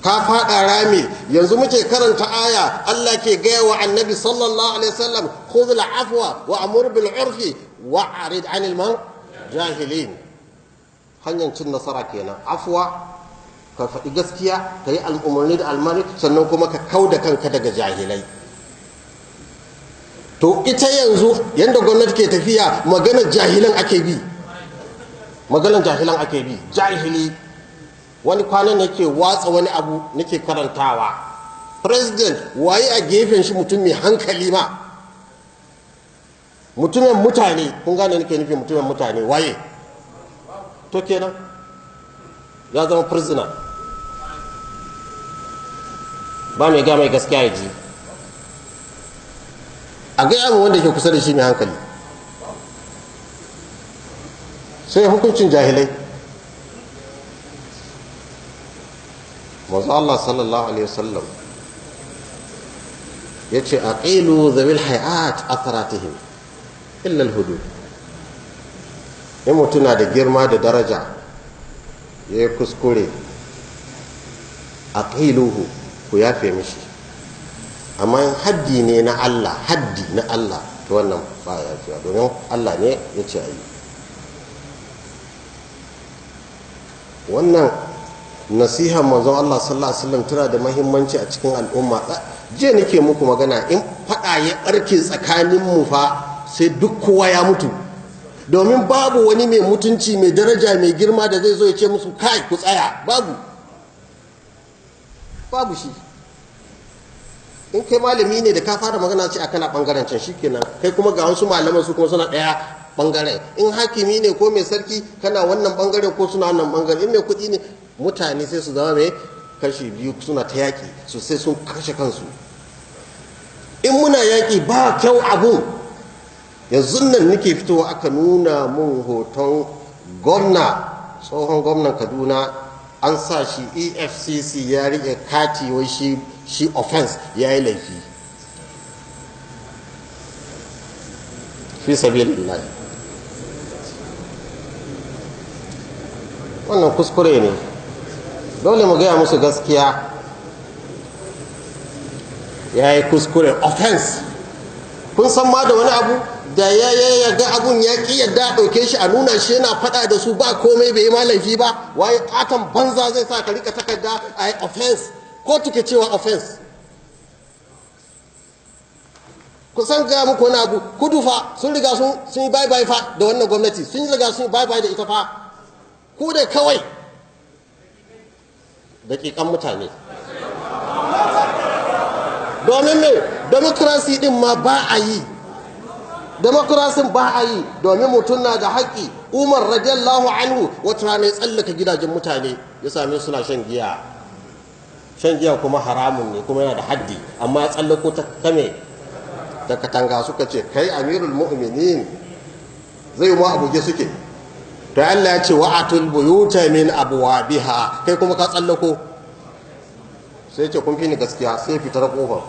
ka faɗa rami. Yanzu muke karanta aya Allah ke gaya wa annabi sallallahu alaihi wasallam khudhul afwa wa amur bil urfi wa arid anil jahilin. Hanyar cin nasara kenan, afwa, ka faɗi gaskiya, ka yi al'umarni da almari, sannan kuma ka kau da kanka daga jahilai. To ita yanzu yadda gwamnati ke tafiya maganar jahilan ake bi, jahili. Wani kwanan nake watsa wani abu nake karantawa, president waye a gefen shi mutum mai hankali ma, mutumin mutane, kun gane nake nufi mutumin mutane waye, to kenan ya zama prisoner, ba mai ga mai gaskiya ya ji. A gaya mu wanda ke kusa da shi mai hankali, sai hukuncin jahilai. manzo Allah sallallahu alaihi wasallam yace aqilu dhawil hayat atharatihim illa alhudud. In mutuna da girma da daraja yayi kuskure, aqiluhu, ku yafe mishi. Amma haddi ne na Allah, to wannan ba ya fiya, domin Allah ne ya ce ayi. Wannan nasihar manzon Allah sallallahu alaihi wasallam tana da muhimmanci a cikin al'umma. Je nake muku magana, in fada ya barke tsakanin mu fa sai duk kowa ya mutu, domin babu wani mai mutunci, mai daraja, mai girma da zai zo ya ce musu kai ku tsaya, babu shi. In kai malami ne da ka fara magana ce a kana bangaren can, shikenan kai kuma ga wasu malaman su kuma suna daya bangaren. In hakimi ne ko mai sarki kana wannan bangaren ko suna wannan bangaren. In mai kuɗi ne, mutane sai su zama mai kashi biyu, suna ta yaƙi su sai sun kashe kansu. In muna yaƙi ba kyau abun. Yanzu nan nake fitowa aka nuna mun hoton tsohon gwamnan Kaduna, an sa shi EFCC ya riƙe kati wai shi offense ya yi laifi fi sabilillah. Wannan kuskure ne, dole mu gaya musu gaskiya. Ya yi kuskure, offense. Kun san ma da wani abu da ya ga abun ya ƙi yadda ɗauke shi a nuna shi yana faɗa da su, ba komai bai yi ma laifi ba. Waye ƙaton banza zai sa ka rika takarda a yi offense, ko tuke cewa offense. Kusan gaya muku wani abu, kudu fa sun riga sun yi bye-bye fa da wannan gwamnati, sun riga sun yi bye-bye da ita fa. Ku da kawai daƙiƙan mutane. Domin me? Demokrasi din ma ba a yi. Demokrasin ba a yi, domin mutum na da haƙƙi. Umar radiyallahu anhu wata rana ya tsallaka gidajen mutane ya same suna shan giya. Shan giya kuma haramun ne, kuma yana da haddi, amma ya tsallako ta kame da katanga. Suka ce kai amirul mu'minin, zai ma abuge suke. To Allah ya ce wa'atul buyuta min abwabiha, kai kuma ka tsallako. Sai ce kun fi ni gaskiya, sai fitar kofar.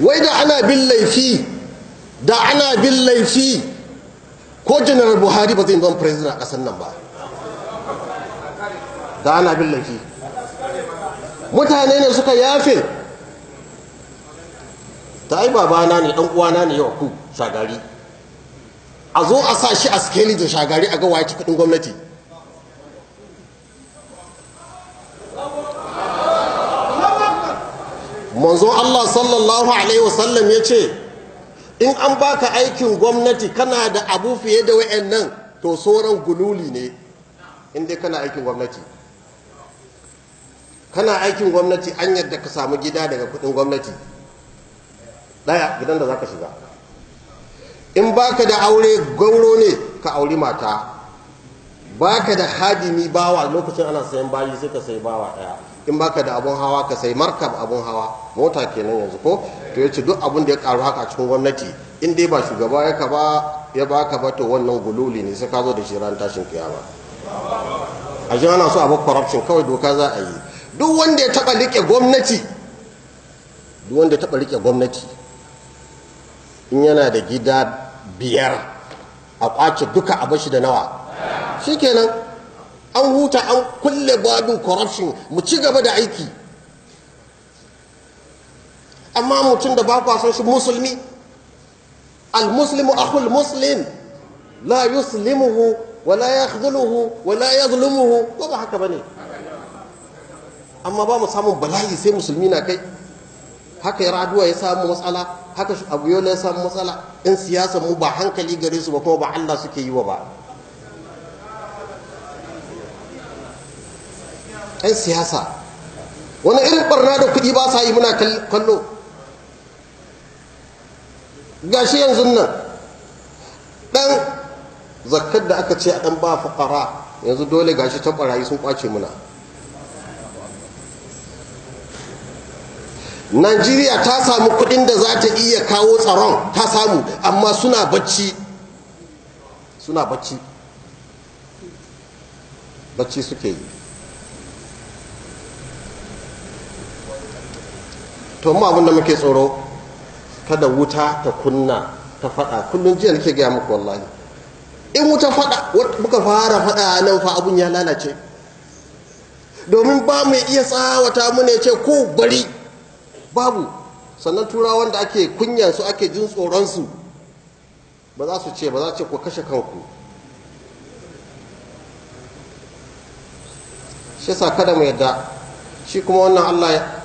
Wai da ana bin laifi ko General Buhari ba zai zama president a ƙasar nan ba. Da ana bin laifi, mutane ne suka yafe. Ta ai babana ne, ɗan uwana ne, yau ku Shagari, a zo a sa shi a skeli da Shagari a ga waye ci kuɗin gwamnati. Manzon Allah sallallahu alaihi wasallam ya ce, in an baka aikin gwamnati kana da abu fiye da wayannan, to sauran gululi ne. In dai kana aikin gwamnati, an yadda ka samu gida daga kudin gwamnati daya, gidan da zaka shiga. In baka da aure, gauro ne ka auri mata. Baka da hadimi, bawa, lokacin ana sayan bayi sai ka sayi bawa daya. In baka da abun hawa ka sai markab, abun hawa, mota kenan yanzu ko. To yace duk abun da ya karu haka cikin gwamnati, in dai ba shugaba ya baka ba, to wannan gululi ne, sai ka zo da shi ran tashin kiyama. A ji ana so a bar corruption, kawai doka za a yi. Duk wanda ya taba rike gwamnati, in yana da gida 5, a kwace duka a bashi da nawa, shikenan an huta, an kulle babin corruption, mu ci gaba da aiki. Amma mutum da ba kwa son shi musulmi, al-muslimu akhul muslim la yuslimuhu wa la yakhdhuluhu wa la yadhlumuhu, ko ba haka bane? Amma ba mu samun bala'i sai musulmi na kai. Haka Yar'adua ya samu matsala, haka Abiyola ya samu matsala. In siyasar mu ba hankali gare su ba, kuma ba Allah suke yi wa ba. ‘Yan siyasa wani irin barna da kuɗi ba sa yi muna kallo. Gashi yanzu nan ɗan zakkar da aka ce a ɗan ba fuqara, yanzu dole gashi ta ɓarayi sun ƙwace muna. Najeriya ta samu kuɗin da za ta iya kawo tsaron, ta samu, amma suna bacci suke yi. To mu abin da muke tsoro, kada wuta ta kunna ta fada. Kullum jiya nake gaya muku wallahi, in wuta fada, muka fara fada nan fa abun ya lalace. Domin ba mu iya tsawata mu ne ce ko bari, babu. Sannan turawan da ake kunyan su, ake jin tsoron su, ba za su ce ku kashe kanku. Shi yasa kada mu yadda. Shi kuma wannan Allah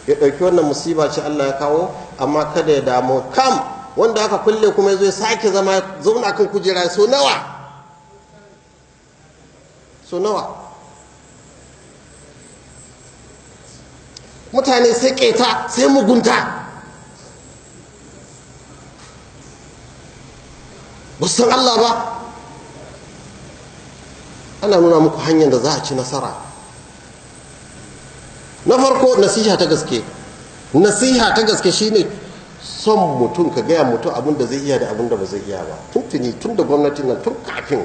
ya ɗauki wannan musiba ce Allah ya kawo, amma kada ya damu kam wanda aka kulle kuma ya zo ya sake zauna kan kujera. So nawa mutane sai keta, sai mugunta, ba san Allah ba. Ana nuna muku hanyar da za a ci nasara. Na farko nasiha ta gaske shine son mutum, ka gaya mutum abin da zai iya da abin da ba zai iya ba. Tun da gwamnatin nan, tun kafin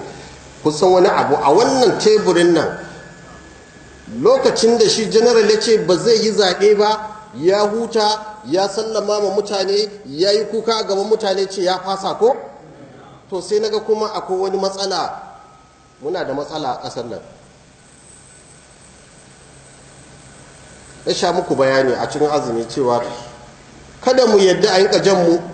kusan wani abu a wannan teburin nan, lokacin da shi general ya ce ba zai yi zaɓe ba, ya huta, ya sallama ma mutane, ya yi kuka gaban mutane, ce ya fasa ko? To sai naga kuma akwai wani matsala, muna da matsala a ƙasar nan. Ya sha muku bayani a cikin azumi cewa kada mu yadda a yi jan mu